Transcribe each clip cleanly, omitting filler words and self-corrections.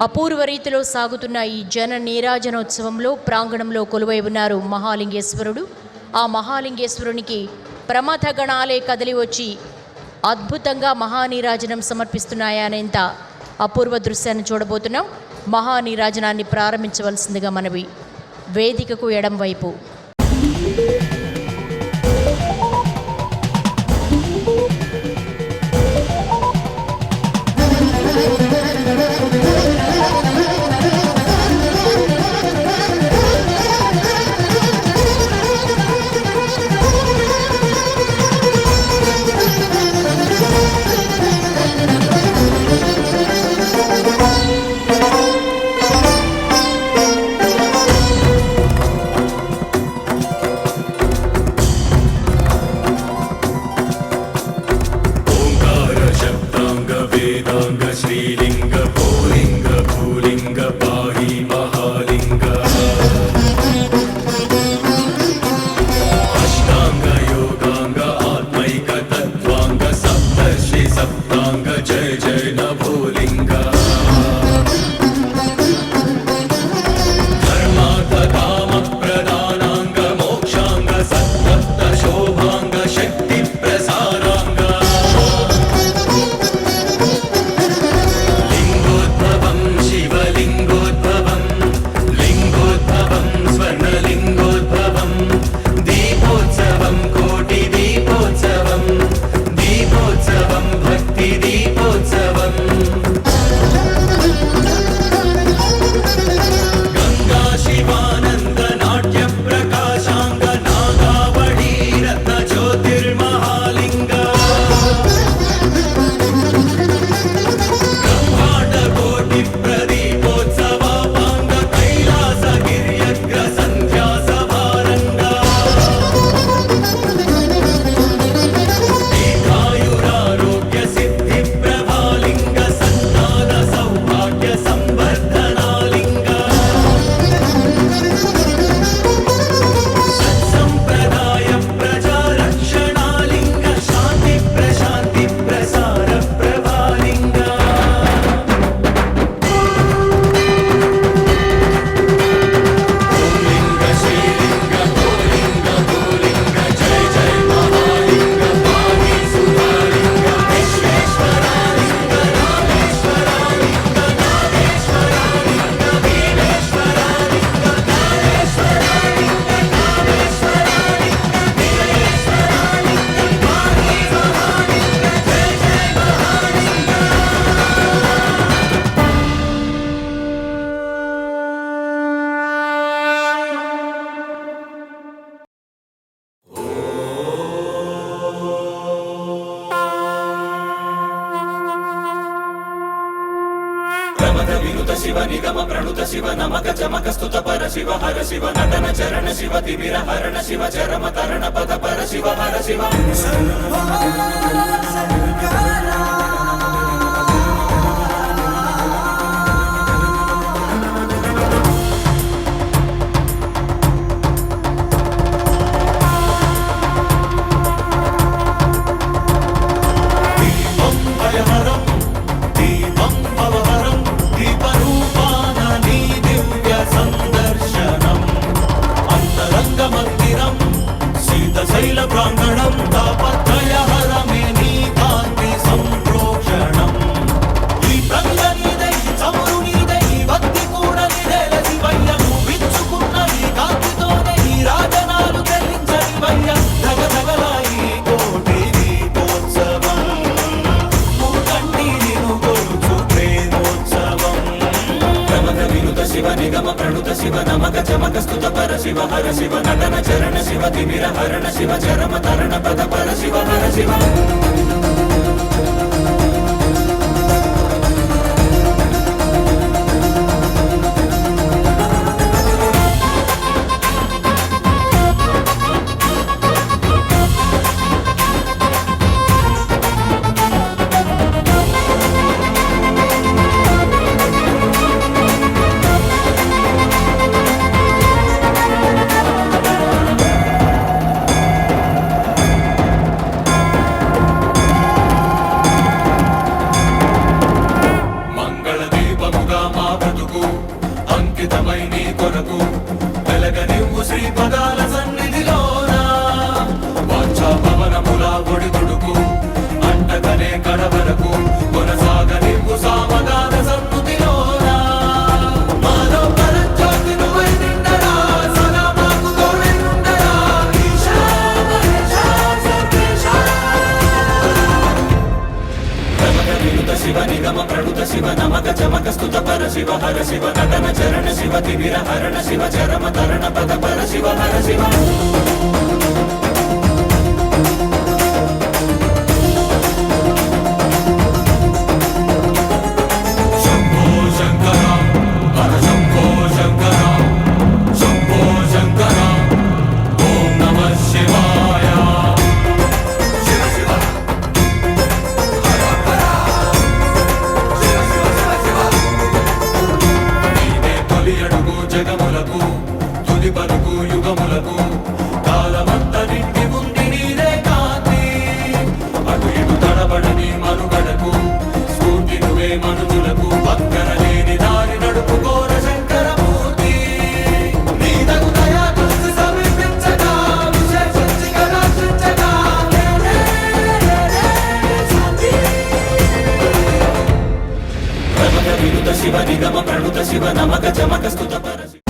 అపూర్వ రీతిలో సాగుతున్న ఈ జన నీరాజనోత్సవంలో ప్రాంగణంలో కొలువై ఉన్నారు మహాలింగేశ్వరుడు. ఆ మహాలింగేశ్వరునికి ప్రమథ గణాలే కదిలి వచ్చి అద్భుతంగా మహానీరాజనం సమర్పిస్తున్నాయనేంత అపూర్వ దృశ్యాన్ని చూడబోతున్నాం. మహానీరాజనాన్ని ప్రారంభించవలసిందిగా మనవి. వేదికకు ఎడం వైపు शिव निगम प्रणुत शिव नमक चमक स्तुत पर शिव हर शिव नटन चरण शिव तिमिर हरण शिव चरम तरण पद पर शिव हर शिव निगम प्रणुत शिव नमक चमक स्तुत पर शिव हर शिव नटन चरण शिव तिमिर हरण शिव चरम तरण पद पर शिव हर शिव బ్రతుకు అంకితమై నీ కొరకు వెలగనివ్వు శ్రీపదాల సన్నిధిలోన వాంఛా పవనముల ఒడిదుడుకు అంటకనే కడవరకు కొనసాగనివ్వు సామగాన సన్నుతిలోన మాలో పరంజ్యోతి నువ్వై నిండరా సదా మాకు తోడై ఉండరా ఈశా మహేశా సర్వేశా ప్రమథ వినుత శివ నిగమ ప్రణుత శివ నమక చమక స్తుత పర శివ హర శివ నటన చరణ శివ తిమిర హరణ శివ చరమ తరణ పద పర శివ హర శివ శంభో శంకర హర శంభో శంకర శంభో శంకర ఓం నమః శివాయ శివ శివ నీదే తొలి అడుగు జగములకు తుది పలుకు యుగములకు కాలమంత నిండి ఉంది నీదే కాంతి అటు ఇటు తడబడని మనుగడకు స్ఫూర్తి నువ్వే మనుజులకు పక్కన లేని దారి నడుపుకోర శంకరమూర్తి నీ తగు దయా చూసి సమీపించగా విశేషించి కటాక్షించగా శాంతి ప్రమథ వినుత శివ నిగమ ప్రణుత శివ నమక చమక స్తుత పర శివ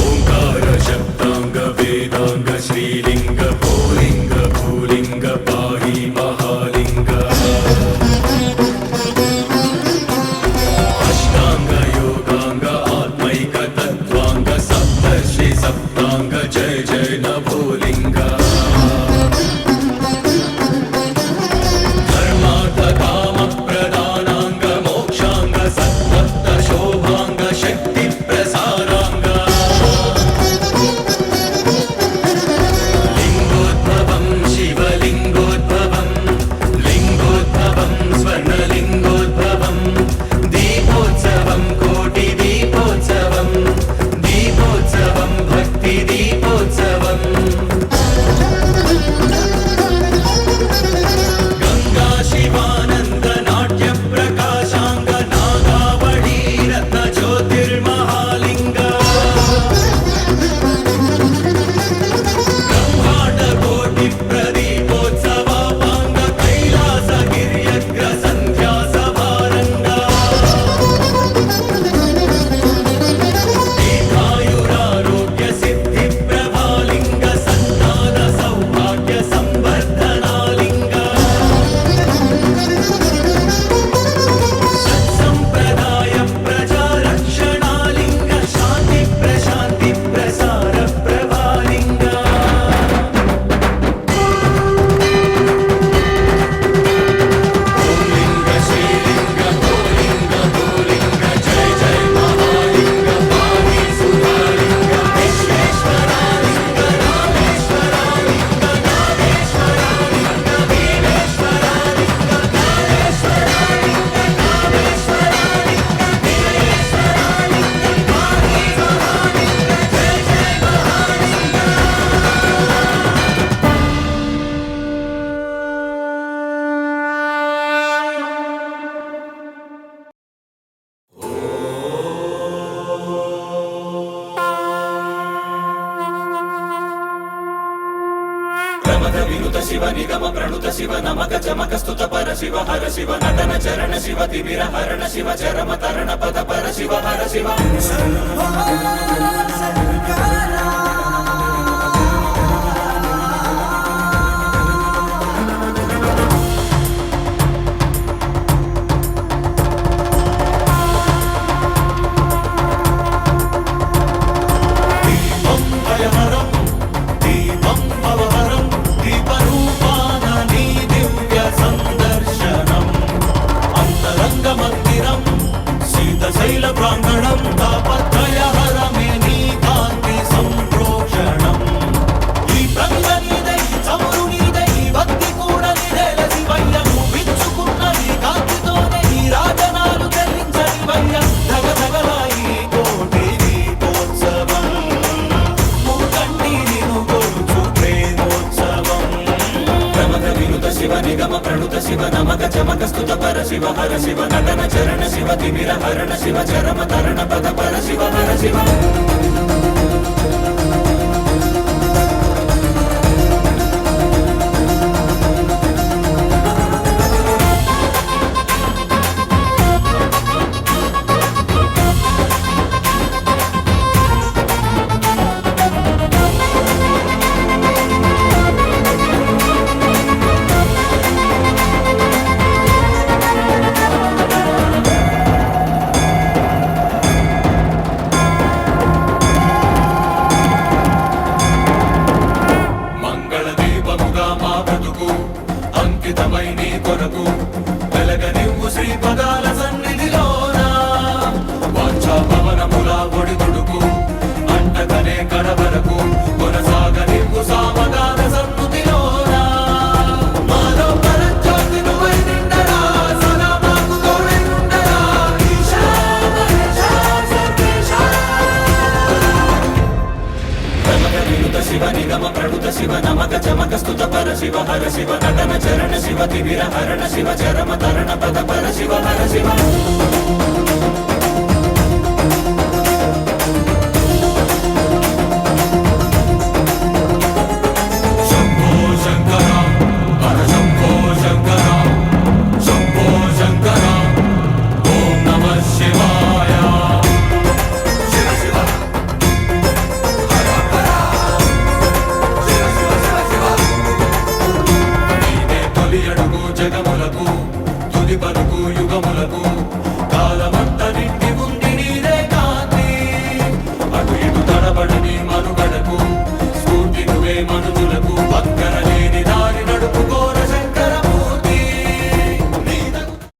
ఓంకార శబ్దాంగ వేదాంగ శ్రీలింగ భూలింగ భూలింగ పాహి మహాలింగ అష్టాంగ యోగాంగ ఆత్మైక తత్వాంగ సప్తర్షి సప్తాంగ జయ జయ నభోలింగ ధర్మార్థ కామ ప్రదానాంగ మోక్షాంగ సత్వత్త శోభాంగ శక్తి ప్రసారాంగ లింగోద్భవం శివలింగోద్భవం లింగోద్భవం స్వర్ణలింగోద్భవం దీపోత్సవం కోటి దీపోత్సవం దీపోత్సవం భక్తి దీపోత్సవం గంగా శివానంద నాట్య ప్రకాశాంగ నాగావళీ రత్న జ్యోతిర్మహాలింగ బ్రహ్మాండ కోటి ప్రదీపోత్సవాపాంగ కైలాస గిర్యగ్ర సంధ్యా సభారంగ దీర్ఘాయురారోగ్య సిద్ధి ప్రభాలింగ సంతాన సౌభాగ్య సంవర్ధనాలింగ సత్సంప్రదాయ ప్రజారక్షణాలింగ శాంతి ప్రశాంతి ప్రసార ప్రభాలింగ ఓంలింగ శ్రీలింగ భూలింగ భూలింగ జయ జయ మహాలింగ పాహి సుధాలింగ విశ్వేశ్వరాలింగ రామేశ్వరాలింగ నాగేశ్వరాలింగ వీరేశ్వరాలింగ నాగేశ్వరాలింగ కామేశ్వరాలింగ వీరేశ్వరాలింగ పాహి మహాలింగ జయ జయ మహాలింగ ప్రమథ వినుత శివ నిగమ ప్రణుత శివ నమక చమక స్తుత పర శివ హర శివ నటన చరణ శివ తిమిర హరణ శివ చరమ తరణ పద పర శివ హర శివ దీపం భయహరం దీపం భవహరం దీపరూపాన నీ దివ్య సందర్శన నమక చమక స్తుత పర శివ హర శివ నటన చరణ శివ తిమిర హరణ శివ చరమ తరణ పద పర శివ హర శివ మంగళ దీపముగా మా బ్రతుకు అంకితమై నీ కొరకు వెలగనివ్వు శ్రీ పదాల సన్నిధిలోన వాంఛా పవనముల ఒడిదుడుకు అంటకనే కడవరకు కొనసాగనివ్వు సామగాన సన్నుతిలోన మాలో పరంజ్యోతి నువ్వై నిండరా సదా మాకు తోడై ఉండరా ఈశా మహేశా సర్వేశా ప్రమద శివ నిగమ ప్రణుత శివ నమక చమక స్తుత పర శివ హర శివ నటన చరణ శివ తిమిర హరణ శివ చరమ తరణ పద పర శివ హర శివ శంభో శంకర హర శంభో శంకర శంభో శంకర ఓం నమః శివాయ శివ శివ నీదే తొలి అడుగు జగములకు తుది పలుకు యుగములకు కాలమంత